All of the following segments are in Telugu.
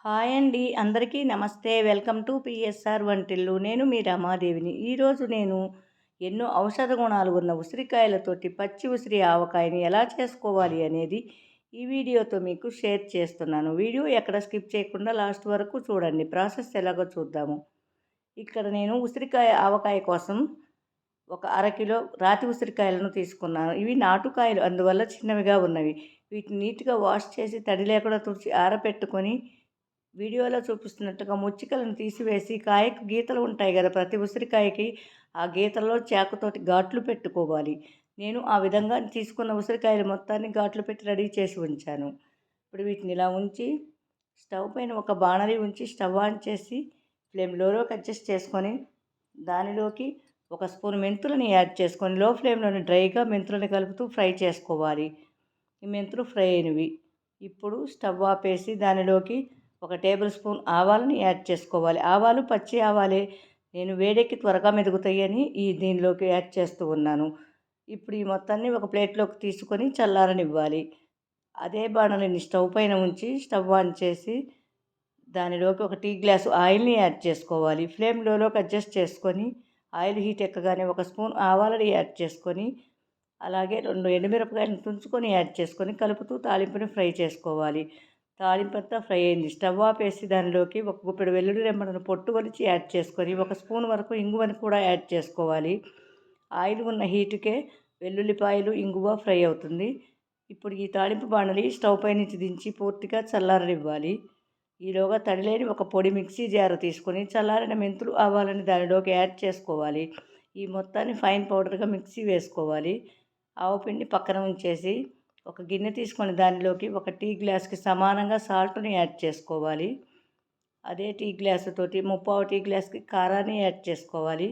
హాయ్ అండి. అందరికీ నమస్తే. వెల్కమ్ టు పిఎస్ఆర్ వంటిల్లు. నేను మీ రమాదేవిని. ఈరోజు నేను ఎన్నో ఔషధ గుణాలు ఉన్న ఉసిరికాయలతోటి పచ్చి ఉసిరి ఆవకాయని ఎలా చేసుకోవాలి అనేది ఈ వీడియోతో మీకు షేర్ చేస్తున్నాను. వీడియో ఎక్కడ స్కిప్ చేయకుండా లాస్ట్ వరకు చూడండి. ప్రాసెస్ ఎలాగో చూద్దాము. ఇక్కడ నేను ఉసిరికాయ ఆవకాయ కోసం ఒక అరకిలో రాతి ఉసిరికాయలను తీసుకున్నాను. ఇవి నాటుకాయలు, అందువల్ల చిన్నవిగా ఉన్నవి. వీటిని నీట్గా వాష్ చేసి తడి లేకుండా తుడిచి ఆరబెట్టుకొని వీడియోలో చూపిస్తున్నట్టుగా ముచ్చికలను తీసివేసి కాయకు గీతలు ఉంటాయి కదా, ప్రతి ఉసిరికాయకి ఆ గీతల్లో చాకుతోటి ఘాట్లు పెట్టుకోవాలి. నేను ఆ విధంగా తీసుకున్న ఉసిరికాయలు మొత్తాన్ని ఘాట్లు పెట్టి రెడీ చేసి ఉంచాను. ఇప్పుడు వీటిని ఇలా ఉంచి స్టవ్ పైన ఒక బాణలి ఉంచి స్టవ్ ఆన్ చేసి ఫ్లేమ్ లోకి అడ్జస్ట్ చేసుకొని దానిలోకి ఒక స్పూన్ మెంతులని యాడ్ చేసుకొని లో ఫ్లేమ్లోని డ్రైగా మెంతులని కలుపుతూ ఫ్రై చేసుకోవాలి. ఈ మెంతులు ఫ్రై అయినవి. ఇప్పుడు స్టవ్ ఆపేసి దానిలోకి ఒక టేబుల్ స్పూన్ ఆవాలని యాడ్ చేసుకోవాలి. ఆవాలు పచ్చి ఆవాలే, నేను వేడెక్కి త్వరగా మెదుగుతాయని దీనిలోకి యాడ్ చేస్తూ ఉన్నాను. ఇప్పుడు ఈ మొత్తాన్ని ఒక ప్లేట్లోకి తీసుకొని చల్లారనివ్వాలి. అదే బాణలిని స్టవ్ పైన ఉంచి స్టవ్ ఆన్ చేసి దానిలోకి ఒక టీ గ్లాసు ఆయిల్ని యాడ్ చేసుకోవాలి. ఫ్లేమ్ లోకి అడ్జస్ట్ చేసుకొని ఆయిల్ హీట్ ఎక్కగానే ఒక స్పూన్ ఆవాలని యాడ్ చేసుకొని అలాగే 2 ఎండుమిరపకాయలను తుంచుకొని యాడ్ చేసుకొని కలుపుతూ తాలింపుని ఫ్రై చేసుకోవాలి. తాలింపంతా ఫ్రై అయింది. స్టవ్ ఆపేసి దానిలోకి ఒక గుప్పెడు వెల్లుల్లి రెమ్మలను పొట్టు వలిచి యాడ్ చేసుకొని ఒక స్పూన్ వరకు ఇంగువని కూడా యాడ్ చేసుకోవాలి. ఆయిల్ ఉన్న హీటుకే వెల్లుల్లిపాయలు, ఇంగువ ఫ్రై అవుతుంది. ఇప్పుడు ఈ తాలింపు బాణలి స్టవ్ పై నుంచి దించి పూర్తిగా చల్లారనివ్వాలి. ఈలోగా తడిలేని ఒక పొడి మిక్సీ జార్ తీసుకొని చల్లారిన మెంతులు, ఆవాలని దానిలోకి యాడ్ చేసుకోవాలి. ఈ మొత్తాన్ని ఫైన్ పౌడర్గా మిక్సీ వేసుకోవాలి. ఆవపిండి పక్కన ఉంచేసి ఒక గిన్నె తీసుకొని దానిలోకి ఒక టీ గ్లాస్కి సమానంగా సాల్ట్ని యాడ్ చేసుకోవాలి. అదే టీ గ్లాసుతోటి 3/4 టీ గ్లాస్కి కారాన్ని యాడ్ చేసుకోవాలి.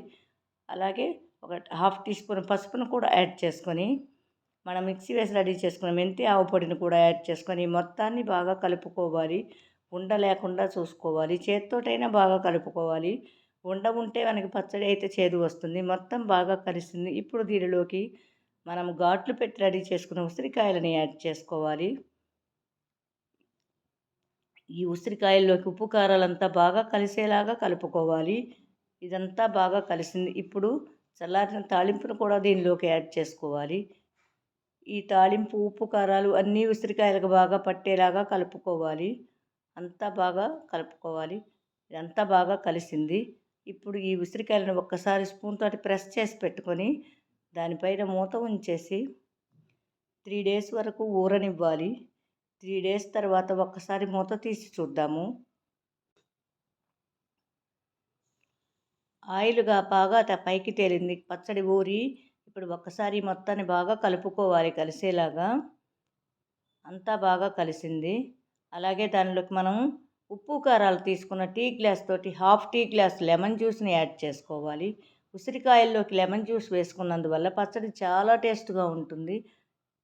అలాగే ఒక హాఫ్ టీ స్పూన్ పసుపును కూడా యాడ్ చేసుకొని మనం మిక్సీ వేసి రెడీ చేసుకున్న మెంతి ఆవ పొడిని కూడా యాడ్ చేసుకొని మొత్తాన్ని బాగా కలుపుకోవాలి. ఉండ లేకుండా చూసుకోవాలి. చేత్తోటైనా బాగా కలుపుకోవాలి. ఉండ ఉంటే మనకి పచ్చడి అయితే చేదు వస్తుంది. మొత్తం బాగా కలిసింది. ఇప్పుడు దీనిలోకి మనం ఘాట్లు పెట్టి రెడీ చేసుకున్న ఉసిరికాయలని యాడ్ చేసుకోవాలి. ఈ ఉసిరికాయల్లోకి ఉప్పు కారాలంతా బాగా కలిసేలాగా కలుపుకోవాలి. ఇదంతా బాగా కలిసింది. ఇప్పుడు చల్లారిన తాలింపును కూడా దీనిలోకి యాడ్ చేసుకోవాలి. ఈ తాలింపు, ఉప్పు, కారాలు అన్నీ ఉసిరికాయలకు బాగా పట్టేలాగా కలుపుకోవాలి. అంతా బాగా కలుపుకోవాలి. ఇదంతా బాగా కలిసింది. ఇప్పుడు ఈ ఉసిరికాయలను ఒక్కసారి స్పూన్ తోటి ప్రెస్ చేసి పెట్టుకొని దానిపైన మూత ఉంచేసి 3 డేస్ వరకు ఊరనివ్వాలి. 3 డేస్ తర్వాత ఒక్కసారి మూత తీసి చూద్దాము. ఆయిల్గా బాగా పైకి తేలింది. పచ్చడి ఊరి ఇప్పుడు ఒక్కసారి మొత్తాన్ని బాగా కలుపుకోవాలి కలిసేలాగా. అంతా బాగా కలిసింది. అలాగే దానిలోకి మనం ఉప్పు కారాలు తీసుకున్న టీ గ్లాస్ తోటి హాఫ్ టీ గ్లాస్ లెమన్ జ్యూస్ని యాడ్ చేసుకోవాలి. ఉసిరికాయల్లోకి లెమన్ జ్యూస్ వేసుకున్నందువల్ల పచ్చడి చాలా టేస్ట్గా ఉంటుంది.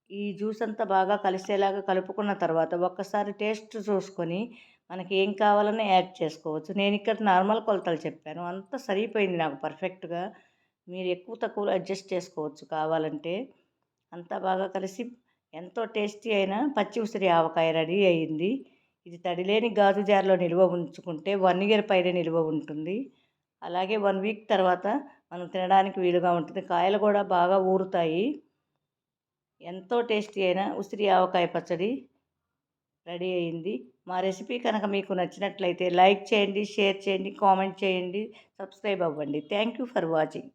ఈ జ్యూస్ అంతా బాగా కలిసేలాగా కలుపుకున్న తర్వాత ఒక్కసారి టేస్ట్ చూసుకొని మనకి ఏం కావాలన్నా యాడ్ చేసుకోవచ్చు. నేను ఇక్కడ నార్మల్ కొలతలు చెప్పాను. అంతా సరిపోయింది నాకు పర్ఫెక్ట్గా. మీరు ఎక్కువ తక్కువలో అడ్జస్ట్ చేసుకోవచ్చు కావాలంటే. అంతా బాగా కలిసి ఎంతో టేస్టీ అయిన పచ్చి ఉసిరి ఆవకాయ రెడీ అయ్యింది. ఇది తడిలేని గాజు జార్లో నిల్వ ఉంచుకుంటే 1 ఇయర్ పైన నిల్వ ఉంటుంది. అలాగే 1 వీక్ తర్వాత మనం తినడానికి వీలుగా ఉంటుంది. కాయలు కూడా బాగా ఊరుతాయి. ఎంతో టేస్టీ అయిన ఉసిరి ఆవకాయ పచ్చడి రెడీ అయింది. మా రెసిపీ కనుక మీకు నచ్చినట్లయితే లైక్ చేయండి, షేర్ చేయండి, కామెంట్ చేయండి, సబ్స్క్రైబ్ అవ్వండి. Thank you for watching.